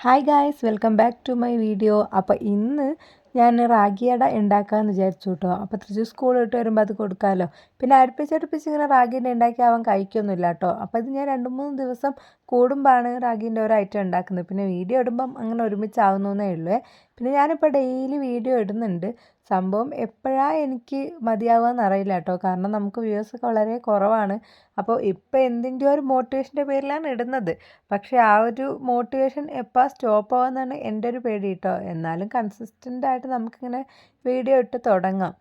Hi guys, welcome back to my video. അപ്പോൾ ഇന്ന് ഞാൻ റാഗിയട ഉണ്ടാക്കാമെന്ന് വിചാരിച്ചു കേട്ടോ. അപ്പോൾ തൃശ്ശൂർ സ്കൂൾ വിട്ട് വരുമ്പോൾ അത് കൊടുക്കാമല്ലോ. പിന്നെ അടുപ്പിച്ചടുപ്പിച്ച് ഇങ്ങനെ റാഗീൻ്റെ ഉണ്ടാക്കി അവൻ കഴിക്കൊന്നുമില്ല കേട്ടോ. അപ്പോൾ ഇത് ഞാൻ 2-3 ദിവസം കൂടുമ്പോഴാണ് റാഗീൻ്റെ ഒരു ഐറ്റം ഉണ്ടാക്കുന്നത്. പിന്നെ വീഡിയോ ഇടുമ്പം അങ്ങനെ ഒരുമിച്ചാവുന്നേ ഉള്ളൂ. പിന്നെ ഞാനിപ്പോൾ ഡെയിലി വീഡിയോ ഇടുന്നുണ്ട്. സംഭവം എപ്പോഴാണ് എനിക്ക് മതിയാവുകയെന്ന് അറിയില്ല കേട്ടോ. കാരണം നമുക്ക് വ്യൂവേഴ്സൊക്കെ വളരെ കുറവാണ്. അപ്പോൾ ഇപ്പോൾ എന്തിൻ്റെ ഒരു മോട്ടിവേഷൻ്റെ പേരിലാണ് ഇടുന്നത്. പക്ഷേ ആ ഒരു മോട്ടിവേഷൻ എപ്പോൾ സ്റ്റോപ്പ് ആവുമെന്നാണ് എൻ്റെ ഒരു പേടി കേട്ടോ. എന്നാലും കൺസിസ്റ്റൻ്റായിട്ട് നമുക്കിങ്ങനെ വീഡിയോ ഇട്ട് തുടങ്ങാം.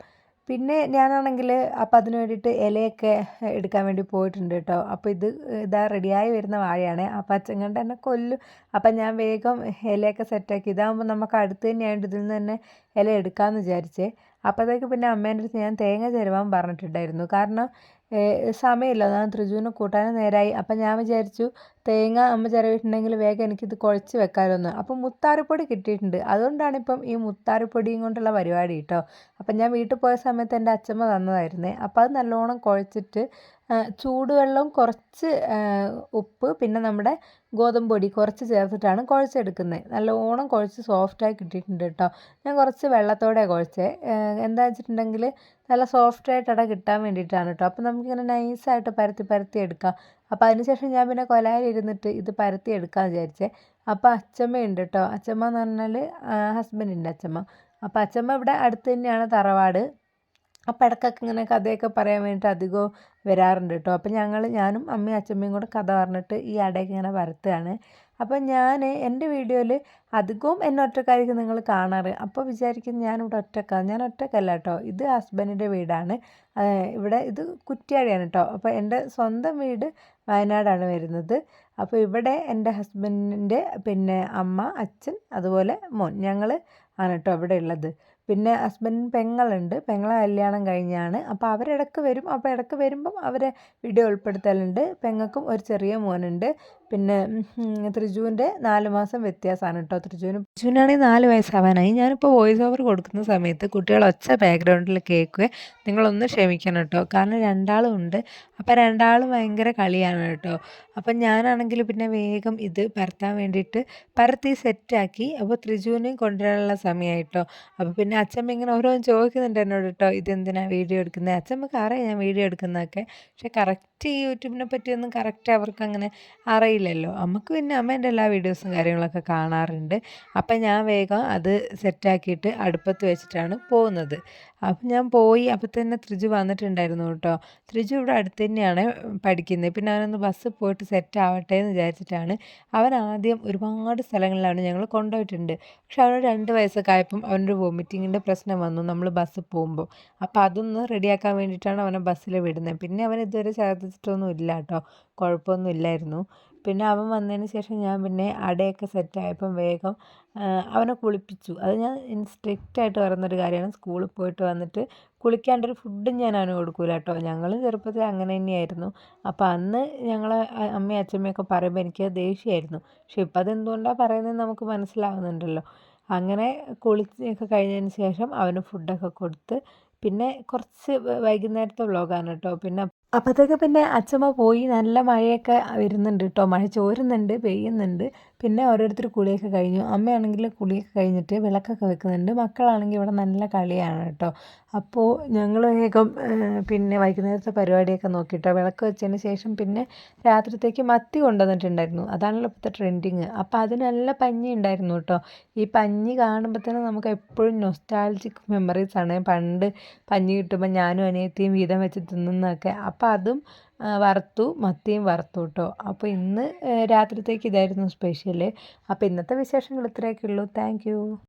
പിന്നെ ഞാനാണെങ്കിൽ അപ്പോൾ അതിന് വേണ്ടിയിട്ട് ഇലയൊക്കെ എടുക്കാൻ വേണ്ടി പോയിട്ടുണ്ട് കേട്ടോ. അപ്പോൾ ഇതാ റെഡിയായി വരുന്ന വാഴയാണ്. അപ്പോൾ അച്ഛൻ കണ്ട് എന്നെ കൊല്ലും. അപ്പം ഞാൻ വേഗം ഇലയൊക്കെ സെറ്റാക്കി. ഇതാകുമ്പോൾ നമുക്ക് അടുത്ത് തന്നെയായിട്ട് ഇതിൽ നിന്ന് തന്നെ ഇല എടുക്കാമെന്ന് വിചാരിച്ചേ. അപ്പോഴത്തേക്ക് പിന്നെ അമ്മേൻ്റെ അടുത്ത് ഞാൻ തേങ്ങ ചിരവാൻ പറഞ്ഞിട്ടുണ്ടായിരുന്നു. കാരണം സമയമില്ല, ഞാൻ തൃജുവിനെ കൂട്ടാനും നേരായി. അപ്പം ഞാൻ വിചാരിച്ചു തേങ്ങ അമ്മ ചിരവിയിട്ടുണ്ടെങ്കിൽ വേഗം എനിക്കിത് കുഴച്ച് വെക്കാമല്ലോ. അപ്പം മുത്താറിപ്പൊടി കിട്ടിയിട്ടുണ്ട്. അതുകൊണ്ടാണ് ഇപ്പം ഈ മുത്താറിപ്പൊടിയും കൊണ്ടുള്ള പരിപാടി കേട്ടോ. അപ്പം ഞാൻ വീട്ടിൽ പോയ സമയത്ത് എൻ്റെ അച്ഛമ്മ തന്നതായിരുന്നേ. അപ്പോൾ അത് നല്ലോണം കുഴച്ചിട്ട് ചൂടുവെള്ളം കുറച്ച് ഉപ്പ് പിന്നെ നമ്മുടെ ഗോതമ്പ് പൊടി കുറച്ച് ചേർത്തിട്ടാണ് കുഴച്ചെടുക്കുന്നത്. നല്ലോണം കുഴച്ച് സോഫ്റ്റായി കിട്ടിയിട്ടുണ്ട് കേട്ടോ. ഞാൻ കുറച്ച് വെള്ളത്തോടെ കുഴച്ചേ. എന്താ വെച്ചിട്ടുണ്ടെങ്കിൽ നല്ല സോഫ്റ്റായിട്ട് അട കിട്ടാൻ വേണ്ടിയിട്ടാണ് കേട്ടോ. അപ്പോൾ നമുക്കിങ്ങനെ നൈസായിട്ട് പരത്തി എടുക്കാം. അപ്പോൾ അതിനുശേഷം ഞാൻ പിന്നെ കൊലായിൽ ഇരുന്നിട്ട് ഇത് പരത്തി എടുക്കാമെന്ന് വിചാരിച്ചേ. അപ്പോൾ അച്ചമ്മയുണ്ട് കേട്ടോ. അച്ചമ്മ എന്ന് പറഞ്ഞാൽ ഹസ്ബൻഡിൻ്റെ അച്ചമ്മ. അപ്പോൾ അച്ചമ്മ ഇവിടെ അടുത്ത് തന്നെയാണ് തറവാട്. അപ്പോൾ ഇടയ്ക്കൊക്കെ ഇങ്ങനെ കഥയൊക്കെ പറയാൻ വേണ്ടിയിട്ട് അധികവും വരാറുണ്ട് കേട്ടോ. അപ്പോൾ ഞാനും അമ്മയും അച്ചമ്മയും കൂടെ കഥ പറഞ്ഞിട്ട് ഈ അടയൊക്കെ ഇങ്ങനെ പരത്തുകയാണ്. അപ്പോൾ ഞാൻ എൻ്റെ വീഡിയോയിൽ അധികവും എന്നെ ഒറ്റക്കായിരിക്കും നിങ്ങൾ കാണാറ്. അപ്പോൾ വിചാരിക്കും ഞാനിവിടെ ഒറ്റക്കാണ്. ഞാൻ ഒറ്റക്കല്ല കേട്ടോ. ഇത് ഹസ്ബൻഡിൻ്റെ വീടാണ്. ഇവിടെ ഇത് കുറ്റ്യാടിയാണ് കേട്ടോ. അപ്പോൾ എൻ്റെ സ്വന്തം വീട് വയനാടാണ് വരുന്നത്. അപ്പോൾ ഇവിടെ എൻ്റെ ഹസ്ബൻഡിൻ്റെ പിന്നെ അമ്മ, അച്ഛൻ, അതുപോലെ മോൻ, ഞങ്ങൾ ആണ് കേട്ടോ ഇവിടെ ഉള്ളത്. പിന്നെ ഹസ്ബൻഡിന് പെങ്ങളുണ്ട്. പെങ്ങളെ കല്യാണം കഴിഞ്ഞാണ്. അപ്പോൾ അവരിടയ്ക്ക് വരും. അപ്പോൾ ഇടയ്ക്ക് വരുമ്പം അവരെ വീഡിയോ ഉൾപ്പെടുത്തലുണ്ട്. പെങ്ങൾക്കും ഒരു ചെറിയ മോനുണ്ട്. പിന്നെ തൃജുവിൻ്റെ 4 മാസം വ്യത്യാസമാണ് കേട്ടോ. തൃജുവിനാണെങ്കിൽ 4 വയസ്സാവാനായി. ഞാനിപ്പോൾ വോയിസ് ഓവർ കൊടുക്കുന്ന സമയത്ത് കുട്ടികൾ ഒച്ച ബാക്ക്ഗ്രൗണ്ടിൽ കേൾക്കുക. നിങ്ങളൊന്ന് ക്ഷമിക്കണം കേട്ടോ. കാരണം രണ്ടാളും ഉണ്ട്. അപ്പോൾ രണ്ടാളും ഭയങ്കര കളിയാണ് കേട്ടോ. അപ്പം ഞാനാണെങ്കിൽ പിന്നെ വേഗം ഇത് പരത്താൻ വേണ്ടിയിട്ട് പരത്തി സെറ്റാക്കി. അപ്പോൾ തൃജുവിനെയും കൊണ്ടുവരാനുള്ള സമയമായിട്ടോ. അപ്പോൾ പിന്നെ അച്ഛമ്മ ഇങ്ങനെ ഓരോന്ന് ചോദിക്കുന്നുണ്ട് എന്നോട് കേട്ടോ, ഇതെന്തിനാണ് വീഡിയോ എടുക്കുന്നത്. അച്ഛമ്മക്ക് അറിയാം ഞാൻ വീഡിയോ എടുക്കുന്നതൊക്കെ. പക്ഷേ കറക്റ്റ് ഈ യൂട്യൂബിനെ പറ്റിയൊന്നും കറക്റ്റ് അവർക്ക് അങ്ങനെ അറിയില്ലല്ലോ. നമുക്ക് പിന്നെ അമ്മേൻ്റെ എല്ലാ വീഡിയോസും കാര്യങ്ങളൊക്കെ കാണാറുണ്ട്. അപ്പം ഞാൻ വേഗം അത് സെറ്റാക്കിയിട്ട് അടുപ്പത്ത് വെച്ചിട്ടാണ് പോകുന്നത്. അപ്പം ഞാൻ പോയി. അപ്പം തന്നെ തൃജു വന്നിട്ടുണ്ടായിരുന്നു കേട്ടോ. തൃജു ഇവിടെ അടുത്ത് തന്നെയാണ് പഠിക്കുന്നത്. പിന്നെ അവനൊന്ന് ബസ്സിൽ പോയിട്ട് സെറ്റ് ആവട്ടെ എന്ന് വിചാരിച്ചിട്ടാണ്. അവൻ ആദ്യം ഒരുപാട് സ്ഥലങ്ങളിലാണ് ഞങ്ങൾ കൊണ്ടുപോയിട്ടുണ്ട്. പക്ഷെ അവന് 2 വയസ്സൊക്കെ ആയപ്പം അവനൊരു വോമിറ്റിങ്ങിൻ്റെ പ്രശ്നം വന്നു നമ്മൾ ബസ്സിൽ പോകുമ്പോൾ. അപ്പോൾ അതൊന്ന് റെഡിയാക്കാൻ വേണ്ടിയിട്ടാണ് അവനെ ബസ്സിൽ വിടുന്നത്. പിന്നെ അവൻ ഇതുവരെ ഛർദ്ദിച്ചിട്ടൊന്നും ഇല്ല കേട്ടോ. കുഴപ്പമൊന്നും ഇല്ലായിരുന്നു. പിന്നെ അവൻ വന്നതിന് ശേഷം ഞാൻ പിന്നെ അടയൊക്കെ സെറ്റായപ്പം വേഗം അവനെ കുളിപ്പിച്ചു. അത് ഞാൻ സ്ട്രിക്റ്റായിട്ട് പറയുന്നൊരു കാര്യമാണ്. സ്കൂളിൽ പോയിട്ട് വന്നിട്ട് കുളിക്കാണ്ടൊരു ഫുഡും ഞാൻ അവന് കൊടുക്കില്ല കേട്ടോ. ഞങ്ങൾ ചെറുപ്പത്തിൽ അങ്ങനെ തന്നെയായിരുന്നു. അപ്പോൾ അന്ന് ഞങ്ങൾ അമ്മയും അച്ഛമ്മയൊക്കെ പറയുമ്പോൾ എനിക്ക് ദേഷ്യമായിരുന്നു. പക്ഷെ ഇപ്പം അതെന്തുകൊണ്ടാണ് പറയുന്നത് നമുക്ക് മനസ്സിലാവുന്നുണ്ടല്ലോ. അങ്ങനെ കുളിച്ചൊക്കെ കഴിഞ്ഞതിന് ശേഷം അവന് ഫുഡൊക്കെ കൊടുത്ത് പിന്നെ കുറച്ച് വൈകുന്നേരത്തെ വ്ളോഗാണ് കേട്ടോ. പിന്നെ അപ്പോഴത്തേക്ക് പിന്നെ അച്ഛമ്മ പോയി. നല്ല മഴയൊക്കെ വരുന്നുണ്ട് കേട്ടോ. മഴ ചോരുന്നുണ്ട്, പെയ്യുന്നുണ്ട്. പിന്നെ ഓരോരുത്തർ കുളിയൊക്കെ കഴിഞ്ഞു. അമ്മയാണെങ്കിൽ കുളിയൊക്കെ കഴിഞ്ഞിട്ട് വിളക്കൊക്കെ വെക്കുന്നുണ്ട്. മക്കളാണെങ്കിൽ ഇവിടെ നല്ല കളിയാണ് കേട്ടോ. അപ്പോൾ ഞങ്ങൾ വേഗം പിന്നെ വൈകുന്നേരത്തെ പരിപാടിയൊക്കെ നോക്കിയിട്ടോ. വിളക്ക് വെച്ചതിന് ശേഷം പിന്നെ രാത്രിത്തേക്ക് മത്തി കൊണ്ടുവന്നിട്ടുണ്ടായിരുന്നു. അതാണല്ലോ ഇപ്പോഴത്തെ ട്രെൻഡിങ്. അപ്പോൾ അത് നല്ല പഞ്ഞി ഉണ്ടായിരുന്നു കേട്ടോ. ഈ പഞ്ഞി കാണുമ്പോൾ തന്നെ നമുക്ക് എപ്പോഴും നൊസ്റ്റാൾജിക് മെമ്മറീസാണ്. പണ്ട് പഞ്ഞി കിട്ടുമ്പോൾ ഞാനും അനിയത്തിയും വീതം വെച്ച് തിന്നുന്നതൊക്കെ. അപ്പോൾ അതും വറുത്തു, മത്തിയും വറുത്തു കേട്ടോ. അപ്പോൾ ഇന്ന് രാത്രിത്തേക്ക് ഇതായിരുന്നു സ്പെഷ്യൽ. അപ്പോൾ ഇന്നത്തെ വിശേഷങ്ങൾ ഇത്രയൊക്കെ ഉള്ളൂ. Thank you.